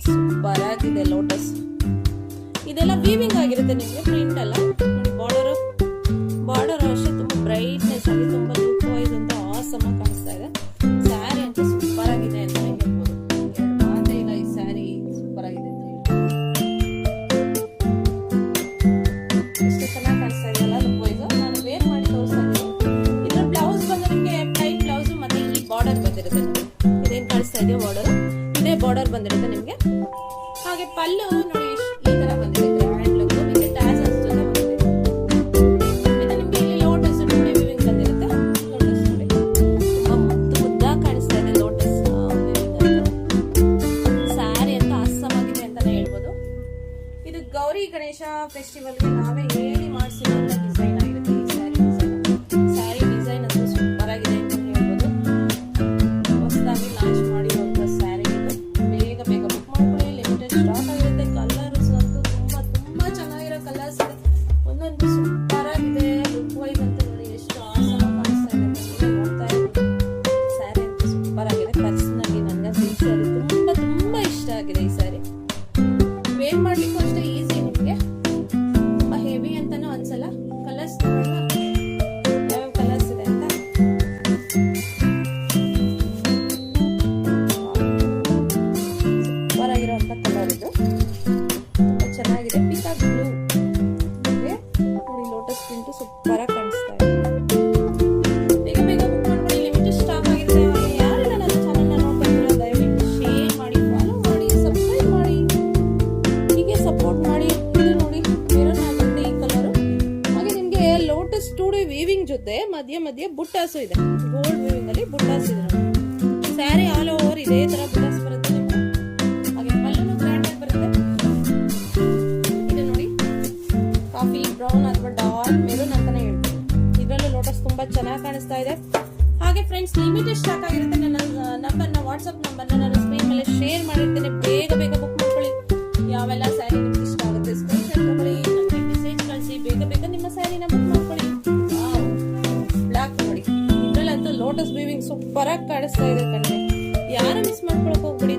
Super ಆಗಿದೆ lotus. ಇದೆಲ್ಲ weaving ಆಗಿರುತ್ತೆ ನಿಮಗೆ, ಪ್ರಿಂಟ್ ಅಲ್ಲ. ಬಾರ್ಡರ್ ಅಷ್ಟೇ ತುಂಬಾ ಬ್ರೈಟ್ನೆಸ್ ಆಗಿ ತುಂಬಾ ಲುಕ್ ವೈಸ್ ಅಂತ ಆಸಮ್ ಆಗಿ ಕಾಣಿಸ್ತಾ ಇದೆ. ಸ್ಯಾರಿ ಅಂತ ಸೂಪರ್ ಆಗಿದೆ ಅಂತ ಹೇಳ್ಬೋದು. ಮಾತೇ ಇಲ್ಲ, ಈ ಸ್ಯಾರಿ ಸೂಪರ್ ಆಗಿದೆ ಅಂತ ಎಷ್ಟು ಚೆನ್ನಾಗಿ ಕಾಣಿಸ್ತಾ ಇದೆಯಲ್ಲ ಲುಕ್ ವೈಸ್. ನಾನು ವೇರ್ ಮಾಡಿ ತೋರಿಸ್ತಾ ಇದ್ದೀನಿ. ಇದ್ರ ಬ್ಲೌಸ್ ಬಂದು ನಿಮಗೆ ಪ್ಲೈನ್ ಬ್ಲೌಸ್ ಮತ್ತೆ ಈ ಬಾರ್ಡರ್ ಬಂದಿರುತ್ತೆ. ಇದೇನ್ ಕಾಣಿಸ್ತಾ ಇದೆಯೋ ಬಾರ್ಡರ್, ಇದೇ ಬಾರ್ಡರ್ ಬಂದಿರುತ್ತೆ ನಿಮ್ಗೆ. ಹಾಗೆ ಪಲ್ಲು ನೋಡಿ ಈ ತರ ಬಂದಿರುತ್ತೆ. ಹ್ಯಾಂಡ್ ಲುಕ್ ವಿತ್ ಟ್ಯಾಸಲ್ಸ್ ಜೊತೆ ಬಂದಿದೆ. ಇದು ನಿಮ್ಗೆ ಇಲ್ಲಿ ಲೋಟಸ್ ನೋಡಿ ವಿವಿಂಗ್ ಬಂದಿರುತ್ತೆ. ಲೋಟಸ್ ನೋಡಿ ತುಂಬಾ ಮುದ್ದಾಗಿ ಕಾಣಿಸ್ತಾ ಇದೆ ಲೋಟಸ್ ವಿವಿಂಗ್. ಸ್ಯಾರಿ ಅಂತ ಅಸ್ಸಮಾಗಿದೆ ಅಂತಾನೆ ಹೇಳ್ಬೋದು. ಇದು ಗೌರಿ ಗಣೇಶ ಫೆಸ್ಟಿವಲ್ಗೆ ನಾವೇ ಹೇಳಿ ಮಾಡಿಸಿರುವಂತ ಡಿಸೈನ್ ಆಗಿರುತ್ತೆ ಈ ಸ್ಯಾರಿ ಡಿಸೈನ್. ಸ್ಯಾರಿ ಡಿಸೈನ್ ಅಂತೂ ಸೂಪರ್ ಆಗಿದೆ ಅಂತ ಹೇಳ್ಬೋದು. ಹೊಸದಾಗಿ ಲಾಂಚ್ ಮಾಡಿರುವಂತ ಸ್ಯಾರಿ ಇದು. ಬೇಗ ಬೇಗ ಬುಕ್ ಮಾಡ್ಕೊಳ್ಳಿ, ಲಿಮಿಟೆಡ್ ಸ್ಟಾಕ್ ಆಗಿರುತ್ತೆ. ಕಲರ್ಸ್ ಅಂತೂ ತುಂಬಾ ಚೆನ್ನಾಗಿರೋ ಕಲರ್ಸ್ ಇದೆ. ಒಂದೊಂದು ಸೂಪರ್ ಆಗಿದೆ. ಲುಕ್ ವೈಸ್ ಅಂತ ನೋಡಿ ಎಷ್ಟು ಆಸಮ ಕಾಣಿಸ್ತಾ ಇದೆ ಅಂತ ನೀವೇ ನೋಡ್ತಾ ಇರ್ಬೋದು. ಸ್ಯಾರಿ ಅಂತೂ ಸೂಪರ್ ಆಗಿದೆ. ಪರ್ಸನಲಿ ನನಗೆ ಈ ಸ್ಯಾರಿ ತುಂಬಾ ಇಷ್ಟ ಆಗಿದೆ. ಈ ಸ್ಯಾರಿ ವೇರ್ ಮಾಡ್ಲಿಕ್ಕೂ ಅಷ್ಟೇ ಈಸಿ ನಿಮಗೆ, ತುಂಬಾ ಹೆವಿ ಅಂತಾನು ಅನ್ಸಲ್ಲ. ಕಲರ್ಸ್ ಯಾವ ಕಲರ್ಸ್ ಇದೆ ಅಂತ ಸೂಪರ್ ಆಗಿರುವಂತ ಕಲರ್ ಇದು. ತುಂಬಾ ಚೆನ್ನಾಗಿದೆ. ಪಿಕಾಕ್ ಬ್ಲೂ ನೋಡಿ, ಲೋಟಸ್ ಪ್ರಿಂಟ್ ಸೂಪರ್ ಆಗಿ ಕಾಣಿಸ್ತಾ ಇದೆ. ಬೇಗ ಬೇಗ ಬುಕ್ ಮಾಡ್ಕೊಳ್ಳಿ, ಲಿಮಿಟೆಡ್ ಸ್ಟಾಕ್ ಆಗಿರುತ್ತೆ. ಯಾರೆಲ್ಲ ನನ್ನ ಚಾನಲ್ ನೋಡ್ತಾ ಇದ್ದೀರಾ ದಯವಿಟ್ಟು ಶೇರ್ ಮಾಡಿ, ಫಾಲೋ ಮಾಡಿ, ಸಬ್ಸ್ಕ್ರೈಬ್ ಮಾಡಿ, ಹೀಗೆ ಸಪೋರ್ಟ್ ಮಾಡಿ. ಇದು ನೋಡಿ ಮೆರೂನ್ ಆಗುತ್ತೆ ಈ ಕಲರ್. ಹಾಗೆ ನಿಮ್ಗೆ ಲೋಟಸ್ 2D ವೀವಿಂಗ್ ಜೊತೆ ಮಧ್ಯ ಮಧ್ಯ ಬುಟ್ಟಾಸು ಇದೆ. ಗೋಲ್ಡ್ ವೀವಿಂಗ್ ಅಲ್ಲಿ ಬುಟ್ಟಾಸ್ ಇದೆ ನೋಡಿ. ಸ್ಯಾರಿ ಆಲ್ ಓವರ್ ಇದೇ ತರ ಬುಟ್ಟಾಸ್ ಬರುತ್ತೆ ನಿಮ್ಗೆ. ಹಾಗೆ ಪಲ್ಲುನು ಗ್ರ್ಯಾಂಡ್ ಆಗಿ ಬರುತ್ತೆ. ಇದು ನೋಡಿ ಕಾಫಿ ಬ್ರೌನ್ ಅಥವಾ ಡಾರ್ಕ್ ಮೆರೂನ್ ಅಂತಾನೆ ಹೇಳ್ಬೋದು. ಇದ್ರಲ್ಲೂ ಲೋಟಸ್ ತುಂಬಾ ಚೆನ್ನಾಗಿ ಕಾಣಿಸ್ತಾ ಇದೆ. ಹಾಗೆ ಫ್ರೆಂಡ್ಸ್, ಲಿಮಿಟೆಡ್ ಸ್ಟಾಕ್ ಆಗಿರುತ್ತೆ. ನನ್ನ ನಂಬರ್ನ, ವಾಟ್ಸ್ಆಪ್ ನಂಬರ್ನ ನಾನು ಸ್ಕ್ರೀನ್ ಮೇಲೆ ಶೇರ್ ಮಾಡಿರ್ತೇನೆ. ಬೇಗ ಬೇಗ ಬುಕ್ ಮಾಡ್ಕೊಳ್ಳಿ. ಯಾವೆಲ್ಲ ಸ್ಯಾರಿ ನಿಮ್ಗೆ ಇಷ್ಟ ಆಗುತ್ತೆ ಸ್ಕ್ರೀನ್ಶಾಟ್ ತಗೊಳ್ಳಿ, ನನಗೆ ಮೆಸೇಜ್ ಕಳಿಸಿ. ಬೇಗ ಬೇಗ ನಿಮ್ಮ ಸ್ಯಾರಿನ ಬುಕ್ ಮಾಡ್ಕೊಳ್ಳಿ. ಬ್ಲಾಕ್ ನೋಡಿ, ಇದ್ರಲ್ಲಂತೂ ಲೋಟಸ್ ವೀವಿಂಗ್ ಸೂಪರ್ ಆಗಿ ಕಾಣಿಸ್ತಾ ಇದೆ ಕಣ್ಣಿಗೆ. ಯಾರು ಮಿಸ್ ಮಾಡ್ಕೊಳಕ್ ಹೋಗ್ಬಿಡಿ.